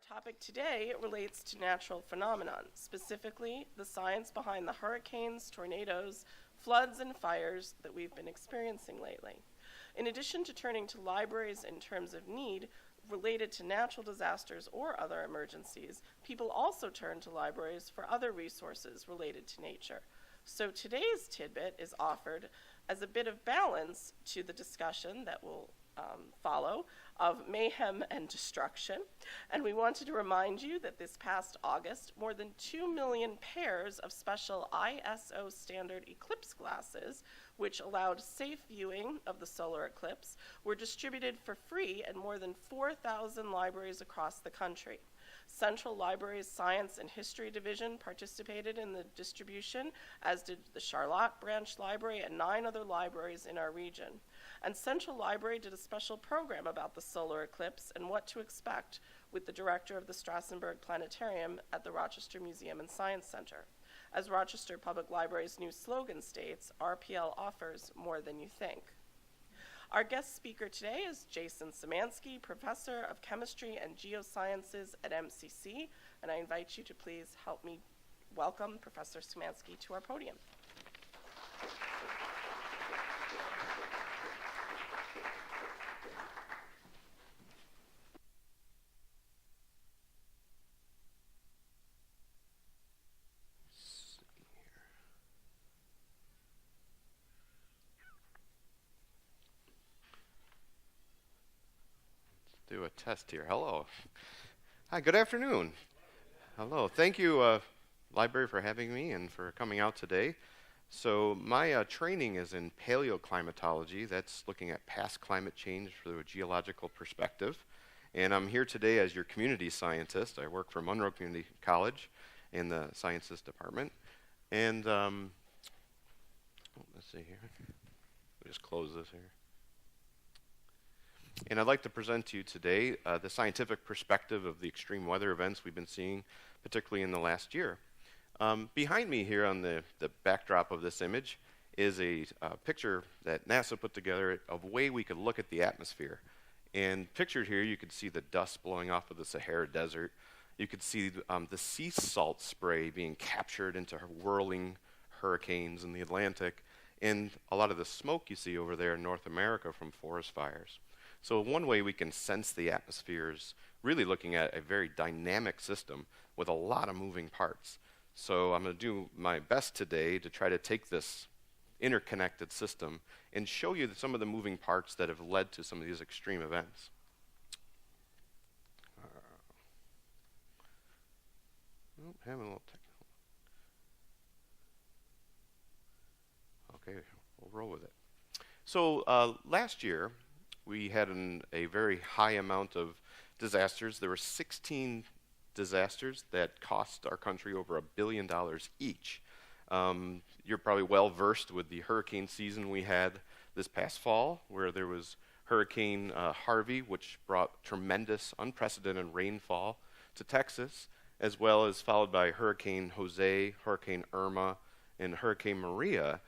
topic today relates to natural phenomenon, specifically the science behind the hurricanes, tornadoes, floods, and fires that we've been experiencing lately. In addition to turning to libraries in terms of need related to natural disasters or other emergencies, people also turn to libraries for other resources related to nature. So today's tidbit is offered as a bit of balance to the discussion that will follow of mayhem and destruction. And we wanted to remind you that this past August, more than 2 million pairs of special ISO standard eclipse glasses, which allowed safe viewing of the solar eclipse, were distributed for free at more than 4,000 libraries across the country. Central Library's Science and History Division participated in the distribution, as did the Charlotte Branch Library and 9 other libraries in our region. And Central Library did a special program about the solar eclipse and what to expect with the director of the Strassenberg Planetarium at the Rochester Museum and Science Center. As Rochester Public Library's new slogan states, RPL offers more than you think. Our guest speaker today is Jason Szymanski, Professor of Chemistry and Geosciences at MCC, and I invite you to please help me welcome Professor Szymanski to our podium. Do a test here. Hello. Hi, good afternoon. Hello. Thank you, library, for having me and for coming out today. So my training is in paleoclimatology. That's looking at past climate change through a geological perspective. And I'm here today as your community scientist. I work for Monroe Community College in the sciences department. And let's see here. We'll just close this here. And I'd like to present to you today the scientific perspective of the extreme weather events we've been seeing, particularly in the last year. Behind me here on the backdrop of this image is a picture that NASA put together of a way we could look at the atmosphere. And pictured here, you could see the dust blowing off of the Sahara Desert. You could see the sea salt spray being captured into whirling hurricanes in the Atlantic, and a lot of the smoke you see over there in North America from forest fires. So one way we can sense the atmosphere is really looking at a very dynamic system with a lot of moving parts. So I'm going to do my best today to try to take this interconnected system and show you some of the moving parts that have led to some of these extreme events. Having a little technical. Okay, we'll roll with it. So last year, we had a very high amount of disasters. There were 16 disasters that cost our country over $1 billion each. You're probably well versed with the hurricane season we had this past fall, where there was Hurricane Harvey, which brought tremendous, unprecedented rainfall to Texas, as well as followed by Hurricane Jose, Hurricane Irma, and Hurricane Maria.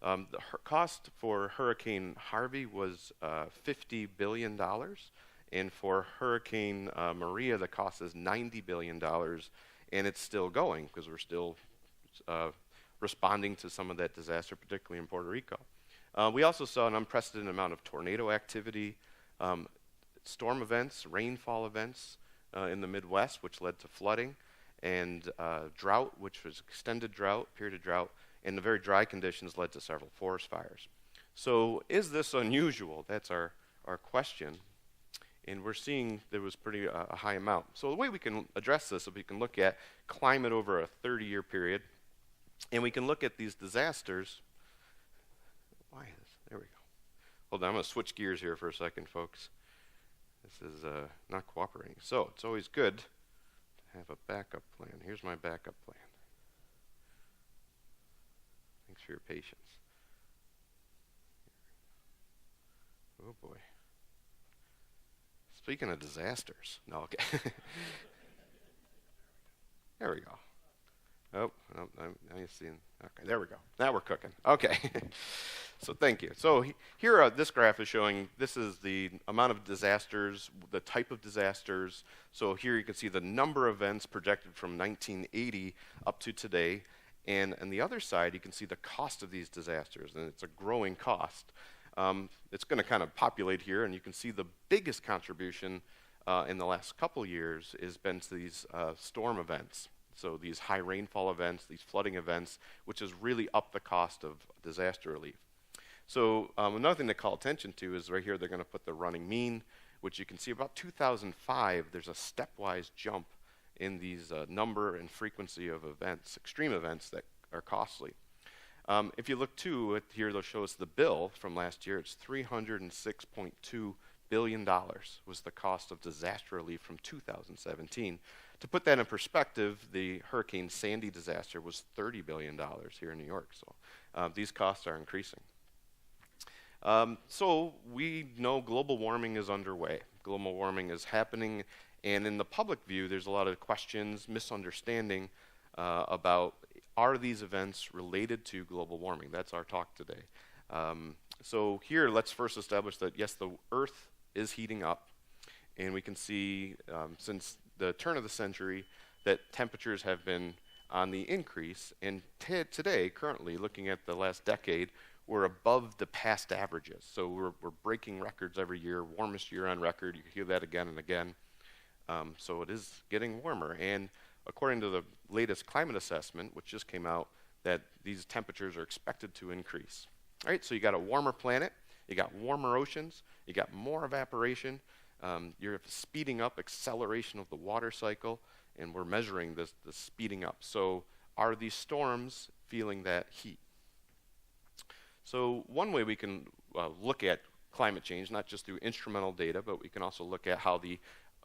The cost for Hurricane Harvey was $50 billion, and for Hurricane Maria, the cost is $90 billion, and it's still going because we're still responding to some of that disaster, particularly in Puerto Rico. We also saw an unprecedented amount of tornado activity, storm events, rainfall events in the Midwest, which led to flooding, and drought, which was extended drought, period of drought, and the very dry conditions led to several forest fires. So is this unusual? That's our question. And we're seeing there was pretty a high amount. So the way we can address this is we can look at climate over a 30-year period, and we can look at these disasters. Why is this? There we go. Hold on, I'm going to switch gears here for a second, folks. This is not cooperating. So it's always good to have a backup plan. Here's my backup plan. Thanks for your patience. Oh boy. Speaking of disasters. No, okay. There we go. Oh, now you're seeing. Okay, there we go. Now we're cooking. Okay. So thank you. So here, this graph is showing this is the amount of disasters, the type of disasters. So here you can see the number of events projected from 1980 up to today. And on the other side, you can see the cost of these disasters, and it's a growing cost. It's going to kind of populate here, and you can see the biggest contribution in the last couple years has been to these storm events. So these high rainfall events, these flooding events, which has really upped the cost of disaster relief. So another thing to call attention to is right here they're going to put the running mean, which you can see about 2005, there's a stepwise jump in these number and frequency of events, extreme events that are costly. If you look too, here they'll show us the bill from last year. It's $306.2 billion was the cost of disaster relief from 2017. To put that in perspective, the Hurricane Sandy disaster was $30 billion here in New York. So these costs are increasing. So we know global warming is underway. Global warming is happening, and in the public view, there's a lot of questions, misunderstanding about are these events related to global warming? That's our talk today. So here, let's first establish that yes, the Earth is heating up, and we can see since the turn of the century that temperatures have been on the increase, and today, currently, looking at the last decade, we're above the past averages. So we're breaking records every year, warmest year on record. You hear that again and again. So it is getting warmer. And according to the latest climate assessment, which just came out, that these temperatures are expected to increase. All right, so you got a warmer planet, you got warmer oceans, you got more evaporation, you're speeding up acceleration of the water cycle, and we're measuring the speeding up. So are these storms feeling that heat? So one way we can look at climate change, not just through instrumental data, but we can also look at how the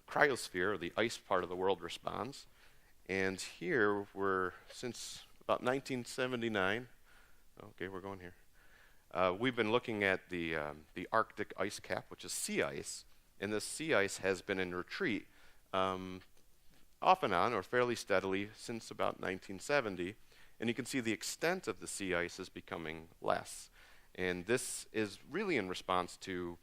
cryosphere, or the ice part of the world, responds. And here we're, since about 1979, okay, we're going here. We've been looking at the Arctic ice cap, which is sea ice, and this sea ice has been in retreat off and on, or fairly steadily, since about 1970. And you can see the extent of the sea ice is becoming less. And this is really in response to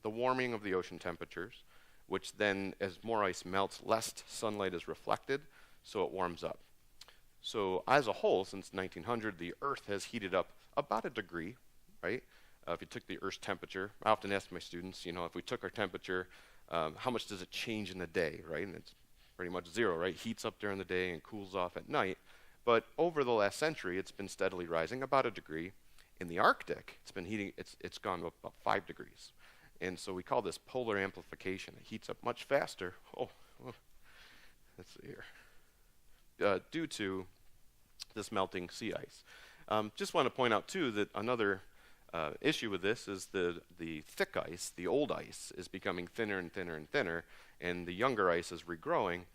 the warming of the ocean temperatures, which then, as more ice melts, less sunlight is reflected, so it warms up. So as a whole, since 1900, the Earth has heated up about a degree, right? If you took the Earth's temperature, I often ask my students, you know, if we took our temperature, how much does it change in a day, right? And it's pretty much zero, right? Heats up during the day and cools off at night. But over the last century, it's been steadily rising about a degree. In the Arctic, it's been heating, it's gone up about 5 degrees. And so we call this polar amplification. It heats up much faster. Let's see here. Due to this melting sea ice. Just want to point out, too, that another issue with this is the thick ice, the old ice, is becoming thinner and thinner and thinner, and the younger ice is regrowing.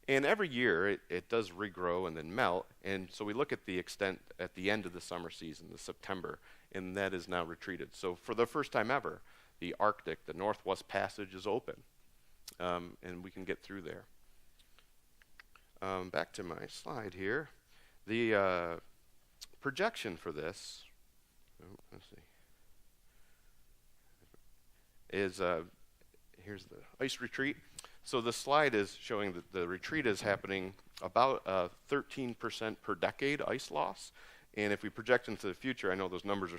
And every year, it does regrow and then melt. And so we look at the extent at the end of the summer season, the September, and that is now retreated. So for the first time ever, the Arctic, the Northwest Passage, is open, and we can get through there. Back to my slide here. The projection for this, let's see, is here's the ice retreat. So the slide is showing that the retreat is happening about 13% per decade ice loss. And if we project into the future, I know those numbers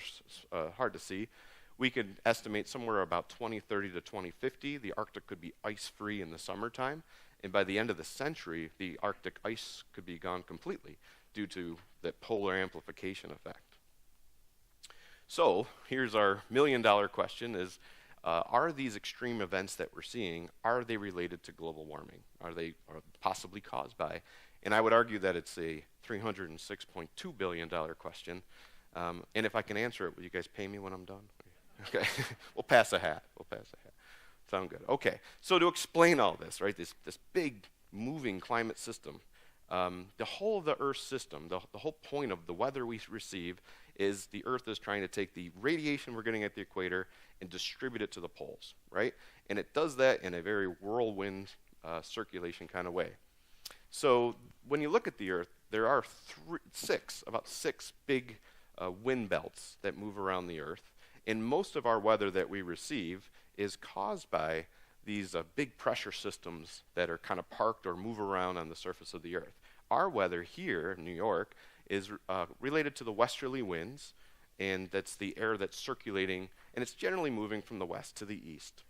are hard to see, we could estimate somewhere about 2030 to 2050, the Arctic could be ice-free in the summertime. And by the end of the century, the Arctic ice could be gone completely due to that polar amplification effect. So here's our million-dollar question is, are these extreme events that we're seeing, are they related to global warming? Are they possibly caused by? And I would argue that it's a $306.2 billion question. And if I can answer it, will you guys pay me when I'm done? Okay, we'll pass a hat. Sound good. Okay, so to explain all this, right, this big moving climate system, the whole of the Earth system, the whole point of the weather we receive is the Earth is trying to take the radiation we're getting at the equator and distribute it to the poles, right? And it does that in a very whirlwind circulation kind of way. So when you look at the Earth, there are about six big wind belts that move around the Earth. And most of our weather that we receive is caused by these big pressure systems that are kind of parked or move around on the surface of the Earth. Our weather here in New York is related to the westerly winds, and that's the air that's circulating, and it's generally moving from the west to the east.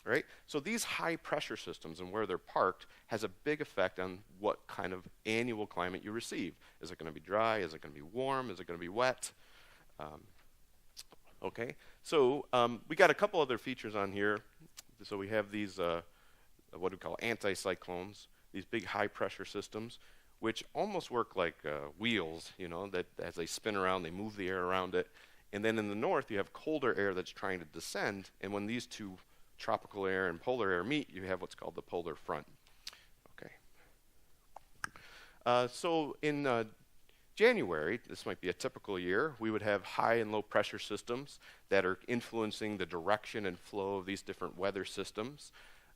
Right? So these high pressure systems and where they're parked has a big effect on what kind of annual climate you receive. Is it going to be dry? Is it going to be warm? Is it going to be wet? Okay, so we got a couple other features on here. So we have these, what we call anticyclones, these big high pressure systems, which almost work like wheels, you know, that as they spin around, they move the air around it. And then in the north, you have colder air that's trying to descend, and when these two tropical air and polar air meet, you have what's called the polar front. Okay. So in January, this might be a typical year, we would have high and low pressure systems that are influencing the direction and flow of these different weather systems.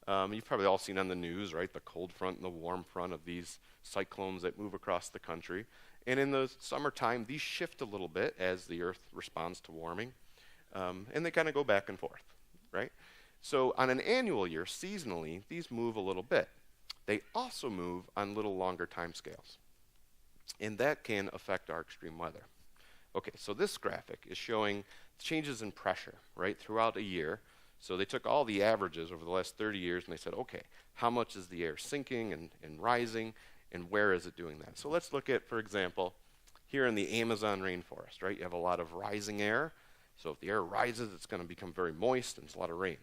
You've probably all seen on the news, right, the cold front and the warm front of these cyclones that move across the country. And in the summertime, these shift a little bit as the Earth responds to warming, and they kind of go back and forth, right? So on an annual year, seasonally, these move a little bit. They also move on little longer time scales, and that can affect our extreme weather. Okay, so this graphic is showing changes in pressure, right, throughout a year. So they took all the averages over the last 30 years, and they said, okay, how much is the air sinking and rising, and where is it doing that? So let's look at, for example, here in the Amazon rainforest, right? You have a lot of rising air. So if the air rises, it's going to become very moist, and it's a lot of rain,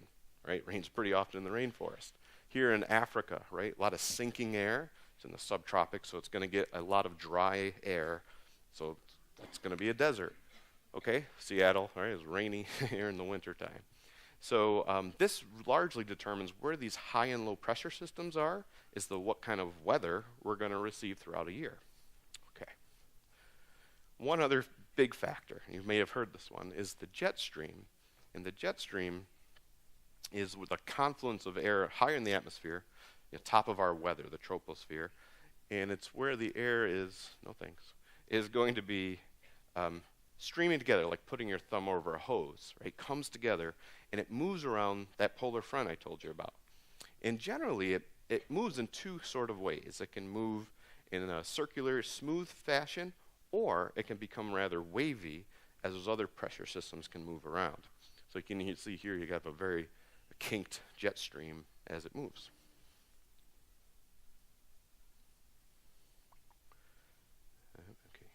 right? Rains pretty often in the rainforest. Here in Africa, right, a lot of sinking air. It's in the subtropics, so it's going to get a lot of dry air. So it's going to be a desert. Okay, Seattle, right, it's rainy here in the wintertime. So this largely determines where these high and low pressure systems are, is what kind of weather we're going to receive throughout a year. Okay. One other big factor, you may have heard this one, is the jet stream. And the jet stream is with a confluence of air higher in the atmosphere, top of our weather, the troposphere, and it's where the air is, is going to be streaming together, like putting your thumb over a hose, right? Comes together, and it moves around that polar front I told you about. And generally, it moves in two sort of ways. It can move in a circular, smooth fashion, or it can become rather wavy as those other pressure systems can move around. So you can see here you got a very kinked jet stream as it moves. Okay.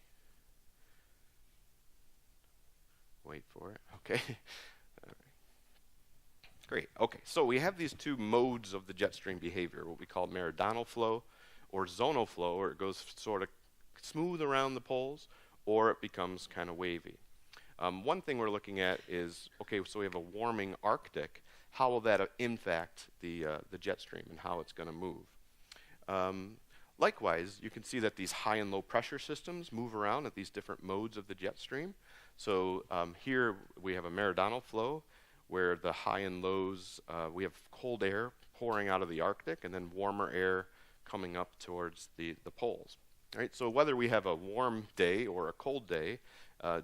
Wait for it. Okay. All right. Great. Okay. So we have these two modes of the jet stream behavior, what we call meridional flow or zonal flow, where it goes sort of smooth around the poles, or it becomes kind of wavy. One thing we're looking at is, okay, so we have a warming Arctic. How will that impact the jet stream and how it's going to move? Likewise, you can see that these high and low pressure systems move around at these different modes of the jet stream. So here we have a meridional flow where the high and lows, we have cold air pouring out of the Arctic and then warmer air coming up towards the poles. Right? So whether we have a warm day or a cold day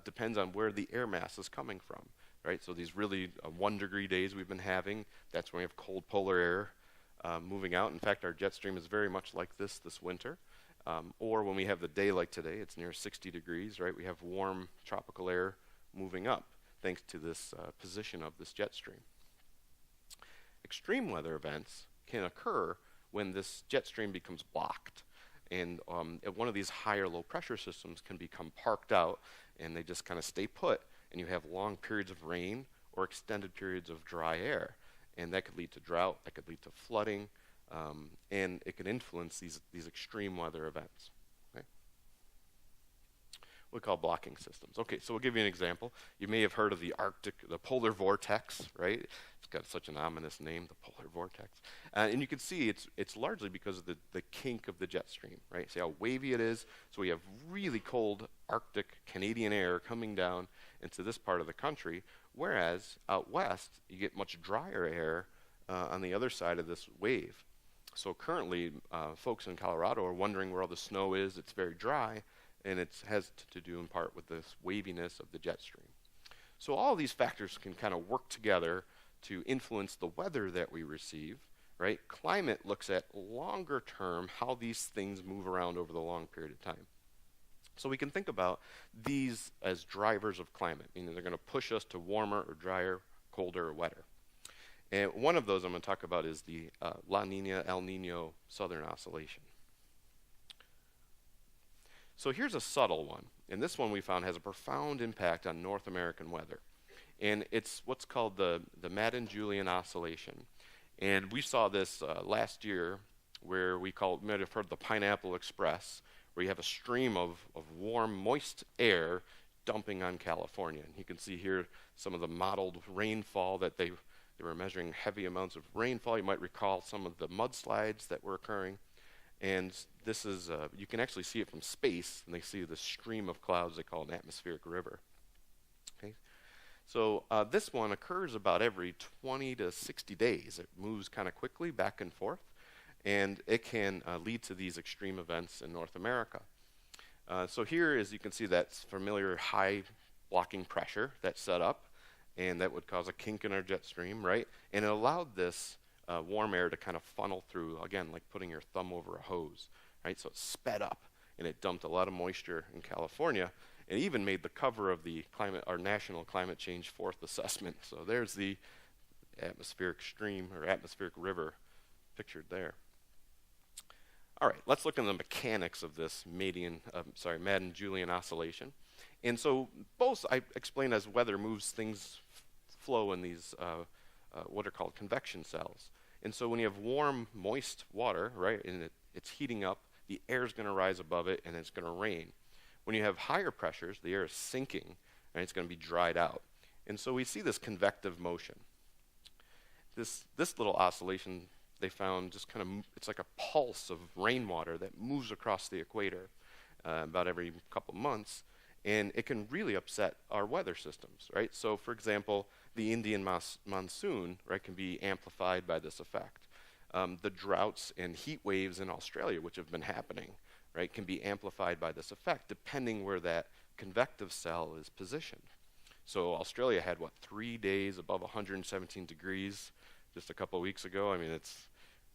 depends on where the air mass is coming from. Right? So these really 1 degree days we've been having, that's when we have cold polar air moving out. In fact, our jet stream is very much like this winter. Or when we have the day like today, it's near 60 degrees, right? We have warm tropical air moving up thanks to this position of this jet stream. Extreme weather events can occur when this jet stream becomes blocked. And one of these higher low pressure systems can become parked out, and they just kind of stay put, and you have long periods of rain or extended periods of dry air. And that could lead to drought, that could lead to flooding, and it can influence these extreme weather events. Okay? We call blocking systems. Okay, so we'll give you an example. You may have heard of the polar vortex, right? It's got such an ominous name, the polar vortex. And you can see it's largely because of the kink of the jet stream, right? See how wavy it is? So we have really cold Arctic Canadian air coming down into this part of the country, whereas out west, you get much drier air on the other side of this wave. So currently, folks in Colorado are wondering where all the snow is. It's very dry. and it has to do in part with this waviness of the jet stream. So all these factors can kind of work together to influence the weather that we receive, right? Climate looks at longer term how these things move around over the long period of time. So we can think about these as drivers of climate, meaning they're going to push us to warmer or drier, colder or wetter. And one of those I'm going to talk about is the La Nina, El Nino Southern Oscillation. So here's a subtle one, and this one we found has a profound impact on North American weather. And it's what's called the Madden-Julian Oscillation. And we saw this last year where you might have heard the Pineapple Express, where you have a stream of warm, moist air dumping on California. And you can see here some of the modeled rainfall that they were measuring heavy amounts of rainfall. You might recall some of the mudslides that were occurring. And this is, you can actually see it from space, and they see the stream of clouds they call an atmospheric river. Okay? So this one occurs about every 20 to 60 days. It moves kind of quickly back and forth, and it can lead to these extreme events in North America. So here, as you can see, that's familiar high blocking pressure that's set up, and that would cause a kink in our jet stream, right? And it allowed this warm air to kind of funnel through, again, like putting your thumb over a hose, right? So it sped up, and it dumped a lot of moisture in California, and even made the cover of the our National Climate Change Fourth Assessment. So there's the atmospheric stream or atmospheric river pictured there. All right, let's look at the mechanics of this Madden-Julian oscillation. And so both I explained as weather moves, things flow in these what are called convection cells. And so when you have warm, moist water, right, and it's heating up, the air is going to rise above it, and it's going to rain. When you have higher pressures, the air is sinking, and it's going to be dried out. And so we see this convective motion. This little oscillation they found just kind of, it's like a pulse of rainwater that moves across the equator about every couple months, and it can really upset our weather systems, right? So for example, the Indian monsoon, right, can be amplified by this effect. The droughts and heat waves in Australia, which have been happening, right, can be amplified by this effect depending where that convective cell is positioned. So Australia had, 3 days above 117 degrees just a couple of weeks ago. I mean,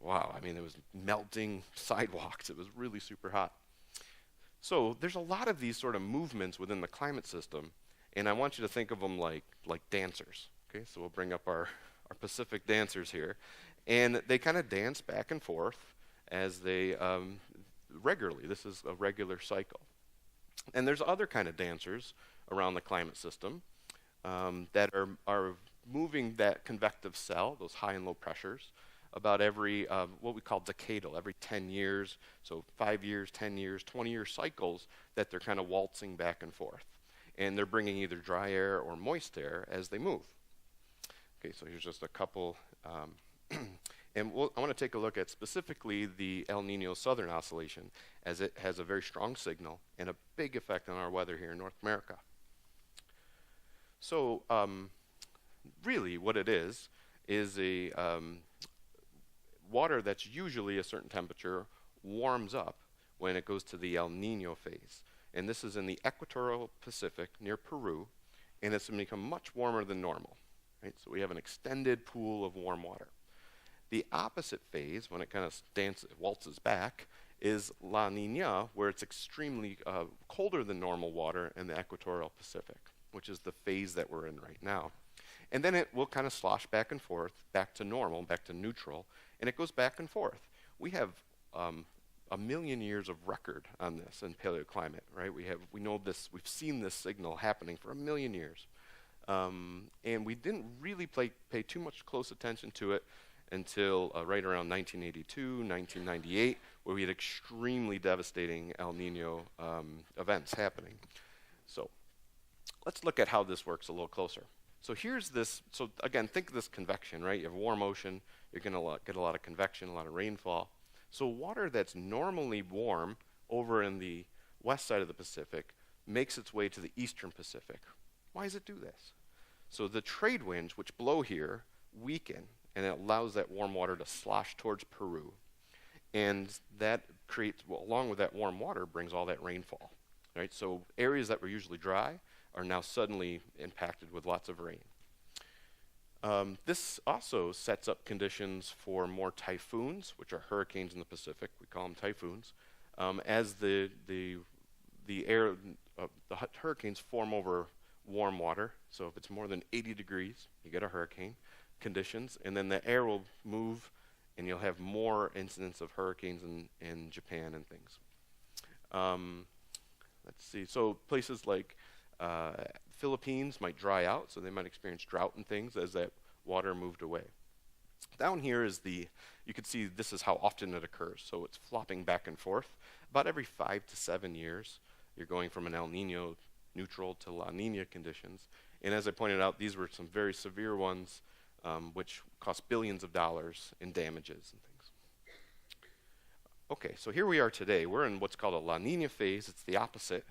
wow. I mean, it was melting sidewalks. It was really super hot. So there's a lot of these sort of movements within the climate system, and I want you to think of them like dancers. Okay, so we'll bring up our Pacific dancers here, and they kind of dance back and forth as they regularly. This is a regular cycle. And there's other kind of dancers around the climate system that are moving that convective cell, those high and low pressures, about every, what we call decadal, every 10 years, so 5 years, 10 years, 20-year cycles that they're kind of waltzing back and forth. And they're bringing either dry air or moist air as they move. Okay, so here's just a couple. And I want to take a look at specifically the El Nino Southern Oscillation, as it has a very strong signal and a big effect on our weather here in North America. So really what it is a water that's usually a certain temperature warms up when it goes to the El Nino phase. And this is in the equatorial Pacific near Peru, and it's going to become much warmer than normal. Right? So we have an extended pool of warm water. The opposite phase, when it kind of waltzes back, is La Nina, where it's extremely colder than normal water in the equatorial Pacific, which is the phase that we're in right now. And then it will kind of slosh back and forth, back to normal, back to neutral, and it goes back and forth. We have 1 million years of record on this in paleoclimate, right? We know this, we've seen this signal happening for 1 million years. And we didn't really pay too much close attention to it until right around 1982, 1998, where we had extremely devastating El Nino events happening. So let's look at how this works a little closer. So here's this, so again, think of this convection, right? You have warm ocean, you're going to get a lot of convection, a lot of rainfall. So water that's normally warm over in the west side of the Pacific makes its way to the eastern Pacific. Why does it do this? So the trade winds, which blow here, weaken, and it allows that warm water to slosh towards Peru. And that creates, well, along with that warm water, brings all that rainfall. right? So areas that were usually dry are now suddenly impacted with lots of rain. This also sets up conditions for more typhoons, which are hurricanes in the Pacific. We call them typhoons, as the hurricanes form over warm water. So if it's more than 80 degrees, you get a hurricane conditions, and then the air will move, and you'll have more incidents of hurricanes in Japan and things. Let's see. So places like Philippines might dry out, so they might experience drought and things as that water moved away. Down here is you can see this is how often it occurs. So it's flopping back and forth. About every 5 to 7 years, you're going from an El Nino neutral to La Nina conditions. And as I pointed out, these were some very severe ones, which cost billions of dollars in damages and things. Okay, so here we are today. We're in what's called a La Nina phase. It's the opposite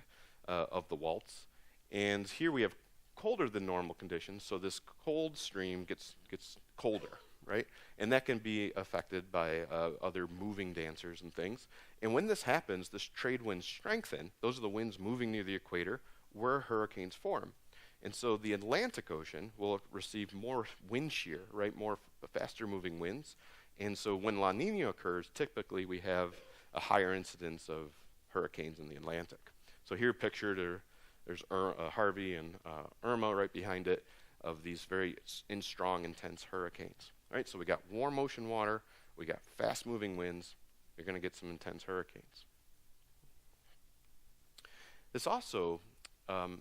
of the waltz. And here we have colder than normal conditions, so this cold stream gets colder, right? And that can be affected by other moving dancers and things. And when this happens, this trade winds strengthen. Those are the winds moving near the equator where hurricanes form. And so the Atlantic Ocean will receive more wind shear, right? More faster moving winds. And so when La Nina occurs, typically we have a higher incidence of hurricanes in the Atlantic. So here pictured there's Harvey and Irma right behind it, of these very strong, intense hurricanes. All right, so we got warm ocean water, we got fast moving winds, you're going to get some intense hurricanes. This also,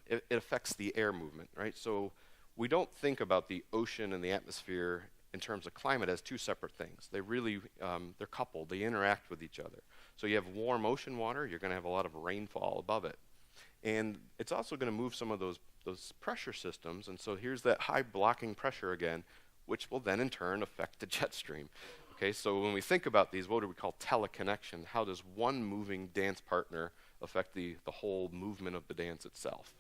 it affects the air movement, right? So we don't think about the ocean and the atmosphere in terms of climate as two separate things. They really, they're coupled, they interact with each other. So you have warm ocean water, you're going to have a lot of rainfall above it. And it's also going to move some of those pressure systems, and so here's that high blocking pressure again, which will then in turn affect the jet stream. Okay, so when we think about these, what do we call teleconnection? How does one moving dance partner affect the whole movement of the dance itself?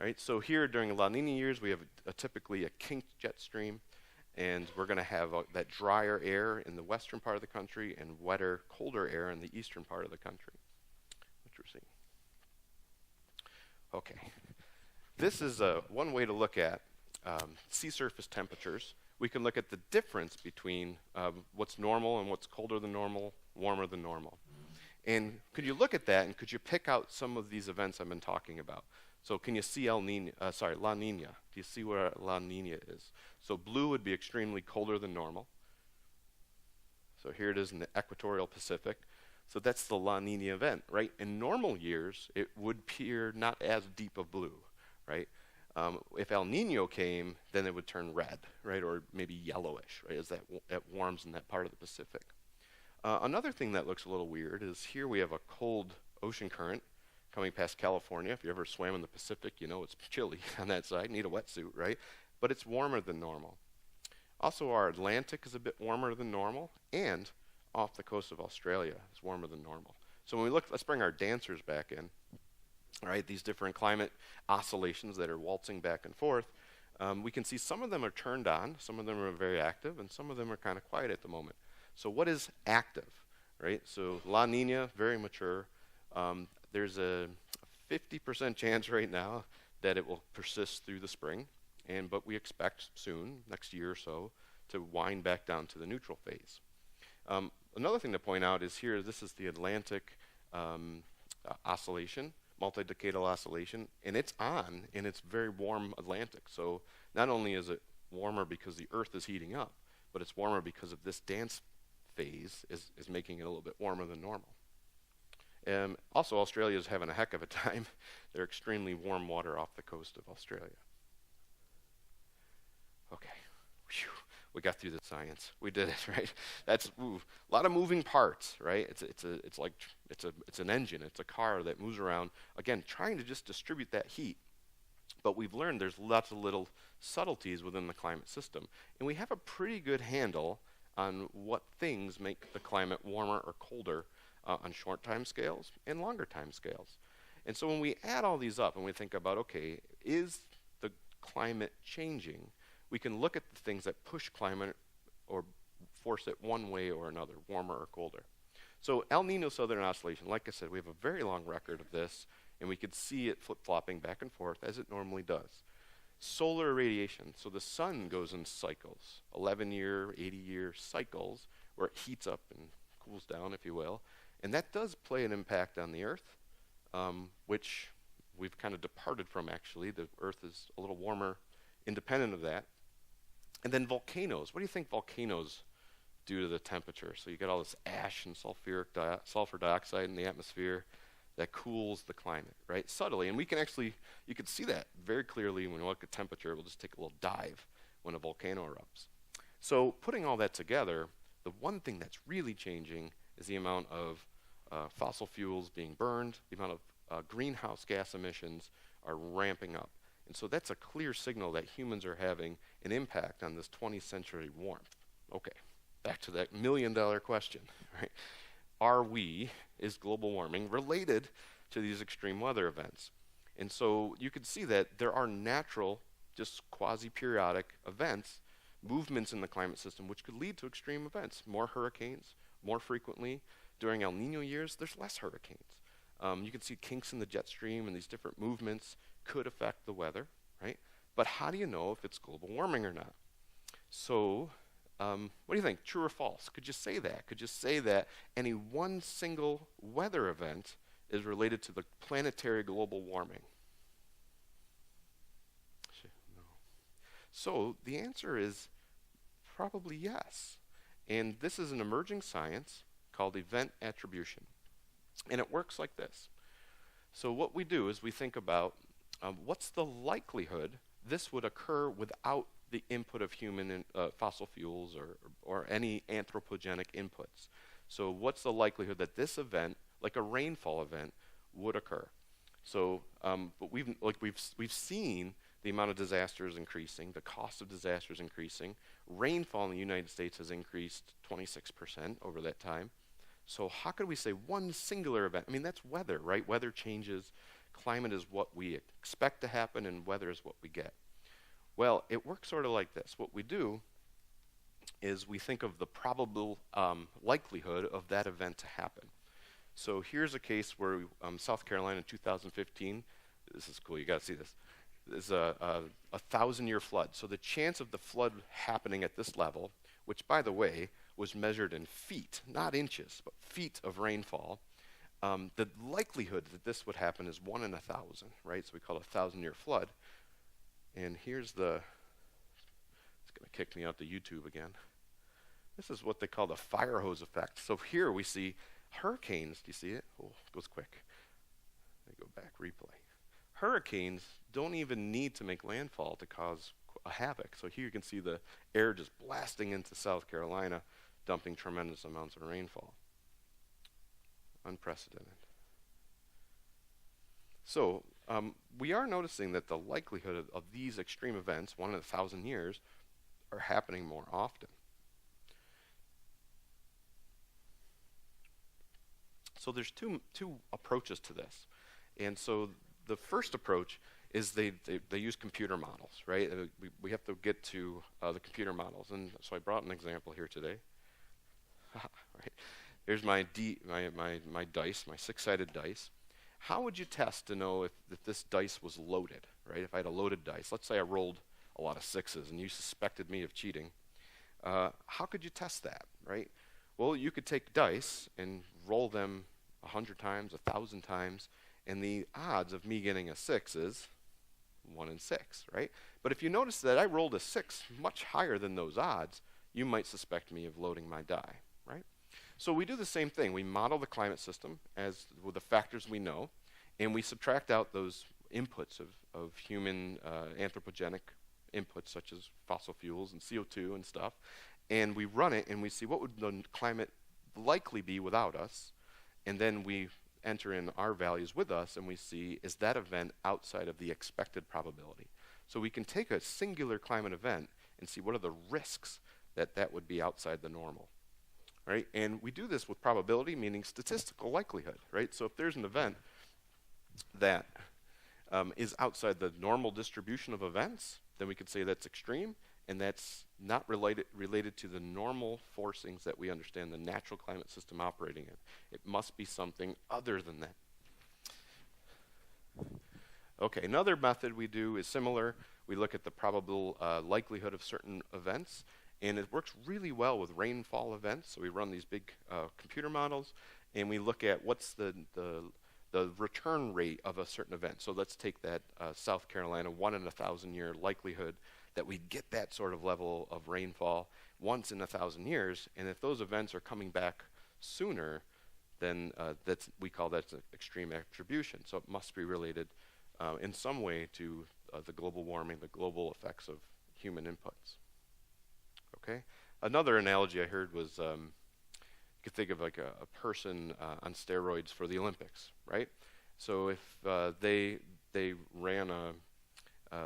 All right, so here during La Nina years, we have typically a kinked jet stream, and we're going to have that drier air in the western part of the country and wetter, colder air in the eastern part of the country. Interesting. Okay. This is one way to look at sea surface temperatures. We can look at the difference between what's normal and what's colder than normal, warmer than normal. And could you look at that, and could you pick out some of these events I've been talking about? So can you see La Nina? Do you see where La Nina is? So blue would be extremely colder than normal. So here it is in the equatorial Pacific. So that's the La Nina event, right? In normal years, it would appear not as deep of blue, right? If El Nino came, then it would turn red, right, or maybe yellowish, right, as that warms in that part of the Pacific. Another thing that looks a little weird is here we have a cold ocean current coming past California. If you ever swam in the Pacific, you know it's chilly on that side. Need a wetsuit, right? But it's warmer than normal. Also, our Atlantic is a bit warmer than normal, and off the coast of Australia is warmer than normal. So when we look, let's bring our dancers back in. All right, these different climate oscillations that are waltzing back and forth, we can see some of them are turned on, some of them are very active, and some of them are kind of quiet at the moment. So what is active, right? So La Nina, very mature. There's a 50% chance right now that it will persist through the spring, but we expect soon, next year or so, to wind back down to the neutral phase. Another thing to point out is here, this is the Atlantic oscillation, multidecadal oscillation, and it's on in its very warm Atlantic. So not only is it warmer because the Earth is heating up, but it's warmer because of this dance phase is making it a little bit warmer than normal. Also, Australia is having a heck of a time. They're extremely warm water off the coast of Australia. Okay. Whew. We got through the science. We did it, right? That's a lot of moving parts, right? It's an engine. It's a car that moves around, again, trying to just distribute that heat. But we've learned there's lots of little subtleties within the climate system, and we have a pretty good handle on what things make the climate warmer or colder on short time scales and longer time scales. And so when we add all these up and we think about, okay, is the climate changing? We can look at the things that push climate or force it one way or another, warmer or colder. So El Nino Southern Oscillation, like I said, we have a very long record of this, and we could see it flip-flopping back and forth as it normally does. Solar irradiation, so the sun goes in cycles, 11-year, 80-year cycles, where it heats up and cools down, if you will. And that does play an impact on the Earth, which we've kind of departed from, actually. The Earth is a little warmer, independent of that. And then volcanoes. What do you think volcanoes do to the temperature? So you get all this ash and sulfur dioxide in the atmosphere that cools the climate, right? Subtly. And we can actually, you can see that very clearly when we look at temperature. We'll just take a little dive when a volcano erupts. So putting all that together, the one thing that's really changing is the amount of fossil fuels being burned, the amount of greenhouse gas emissions are ramping up. And so that's a clear signal that humans are having an impact on this 20th century warmth. Okay, back to that million-dollar question, right? Is global warming related to these extreme weather events? And so you can see that there are natural, just quasi-periodic events, movements in the climate system, which could lead to extreme events. More hurricanes, more frequently. During El Nino years, there's less hurricanes. You can see kinks in the jet stream, and these different movements could affect the weather, right? But how do you know if it's global warming or not? So what do you think? True or false? Could you say that? Could you say that any one single weather event is related to the planetary global warming? No. So the answer is probably yes. And this is an emerging science called event attribution. And it works like this. So what we do is we think about what's the likelihood this would occur without the input of human fossil fuels or any anthropogenic inputs. So what's the likelihood that this event, like a rainfall event, would occur? So, but we've seen the amount of disasters increasing, the cost of disasters increasing. Rainfall in the United States has increased 26% over that time. So how could we say one singular event? I mean, that's weather, right? Weather changes. Climate is what we expect to happen, and weather is what we get. Well, it works sort of like this. What we do is we think of the probable likelihood of that event to happen. So here's a case where South Carolina in 2015, this is cool, you got to see this. This is a 1,000-year flood. So the chance of the flood happening at this level, which, by the way, was measured in feet, not inches, but feet of rainfall, the likelihood that this would happen is 1 in 1,000, right? So we call it a 1,000-year flood. And here's it's going to kick me out to YouTube again. This is what they call the Firehose Effect. So here we see hurricanes. Do you see it? Oh, it goes quick. Let me go back, replay. Hurricanes don't even need to make landfall to cause a havoc. So here you can see the air just blasting into South Carolina, dumping tremendous amounts of rainfall. Unprecedented. So we are noticing that the likelihood of these extreme events, 1 in 1,000 years, are happening more often. So there's two approaches to this. And so the first approach is they use computer models, right? We have to get to the computer models. And so I brought an example here today. Right. Here's my dice, my 6-sided dice. How would you test to know if this dice was loaded, right? If I had a loaded dice, let's say I rolled a lot of 6s and you suspected me of cheating. How could you test that, right? Well, you could take dice and roll them 100 times, 1,000 times, and the odds of me getting a 6 is 1 in 6, right? But if you notice that I rolled a 6 much higher than those odds, you might suspect me of loading my die, right? So we do the same thing. We model the climate system as with the factors we know, and we subtract out those inputs of human anthropogenic inputs such as fossil fuels and CO2 and stuff, and we run it and we see what would the climate likely be without us, and then we enter in our values with us and we see, is that event outside of the expected probability? So we can take a singular climate event and see what are the risks that would be outside the normal. Right? And we do this with probability, meaning statistical likelihood, right? So if there's an event that is outside the normal distribution of events, then we could say that's extreme. and that's not related to the normal forcings that we understand the natural climate system operating in. It must be something other than that. Okay, another method we do is similar. We look at the probable likelihood of certain events, and it works really well with rainfall events. So we run these big computer models, and we look at what's the return rate of a certain event. So let's take that South Carolina 1 in 1,000 year likelihood that we get that sort of level of rainfall once in 1,000 years, and if those events are coming back sooner, then we call that extreme attribution. So it must be related in some way to the global warming, the global effects of human inputs. Okay. Another analogy I heard was you could think of like a person on steroids for the Olympics, right? So if they ran a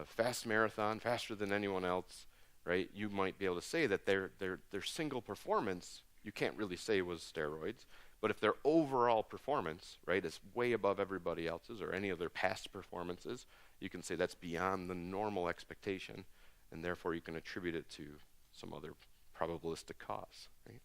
fast marathon faster than anyone else, right? You might be able to say that their single performance you can't really say was steroids, but if their overall performance, right, is way above everybody else's or any of their past performances, you can say that's beyond the normal expectation, and therefore you can attribute it to some other probabilistic cause, right?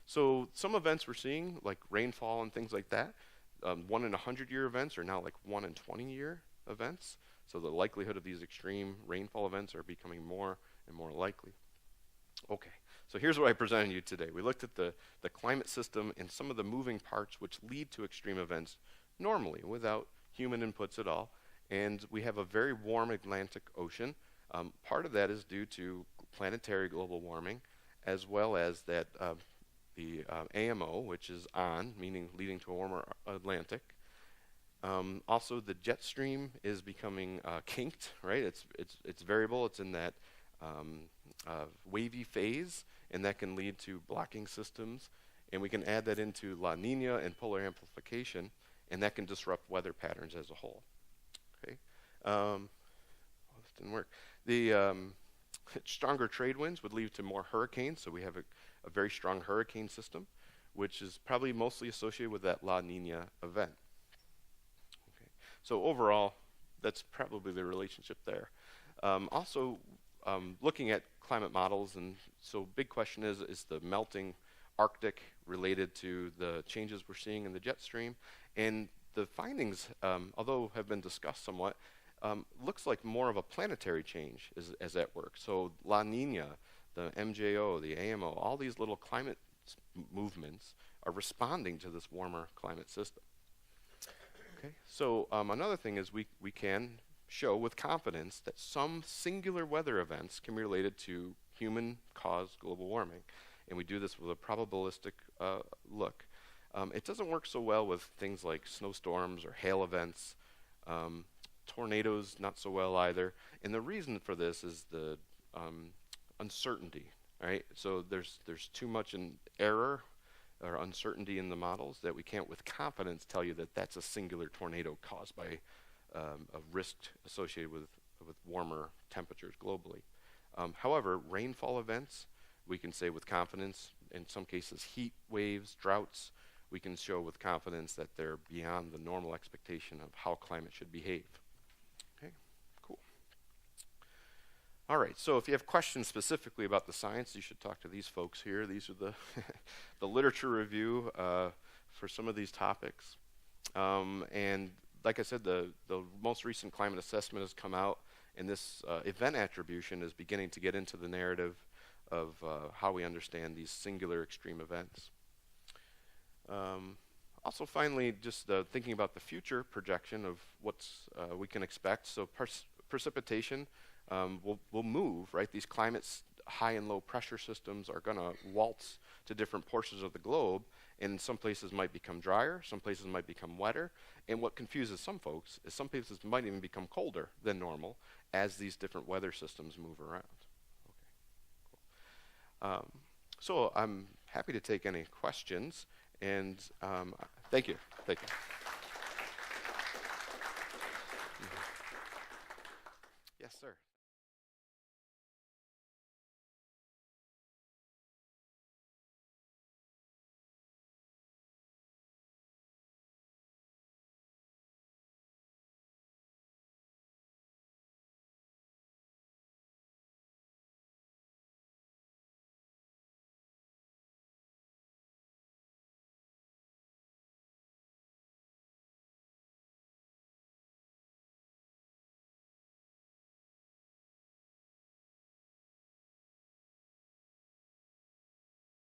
So some events we're seeing, like rainfall and things like that, 1 in 100 year events are now like 1 in 20 year events. So the likelihood of these extreme rainfall events are becoming more and more likely. Okay, so here's what I presented you today. We looked at the climate system and some of the moving parts which lead to extreme events normally without human inputs at all. And we have a very warm Atlantic Ocean. Part of that is due to planetary global warming, as well as that the AMO, which is on, meaning leading to a warmer Atlantic. Also, the jet stream is becoming kinked, right? It's variable. It's in that wavy phase, and that can lead to blocking systems. And we can add that into La Nina and polar amplification, and that can disrupt weather patterns as a whole. Okay, this didn't work. The stronger trade winds would lead to more hurricanes, so we have a very strong hurricane system, which is probably mostly associated with that La Nina event. Okay. So overall, that's probably the relationship there. Also, looking at climate models, and so big question is the melting Arctic related to the changes we're seeing in the jet stream? And the findings, although have been discussed somewhat, looks like more of a planetary change is at work. So La Nina, the MJO, the AMO, all these little climate movements are responding to this warmer climate system. Okay, so another thing is we can show with confidence that some singular weather events can be related to human-caused global warming. And we do this with a probabilistic look. It doesn't work so well with things like snowstorms or hail events. Tornadoes, not so well either. And the reason for this is the uncertainty, right? So there's too much in error or uncertainty in the models that we can't with confidence tell you that that's a singular tornado caused by a risk associated with warmer temperatures globally. However, rainfall events, we can say with confidence, in some cases heat waves, droughts, we can show with confidence that they're beyond the normal expectation of how climate should behave. Okay, cool. All right, so if you have questions specifically about the science, you should talk to these folks here. These are the, the literature review for some of these topics. And like I said, the most recent climate assessment has come out, and this event attribution is beginning to get into the narrative of how we understand these singular extreme events. Also, finally, just thinking about the future projection of what's we can expect. So precipitation will move, right? These climates, high and low pressure systems are going to waltz to different portions of the globe, and some places might become drier, some places might become wetter, and what confuses some folks is some places might even become colder than normal as these different weather systems move around. Okay, cool. So I'm happy to take any questions, and thank you.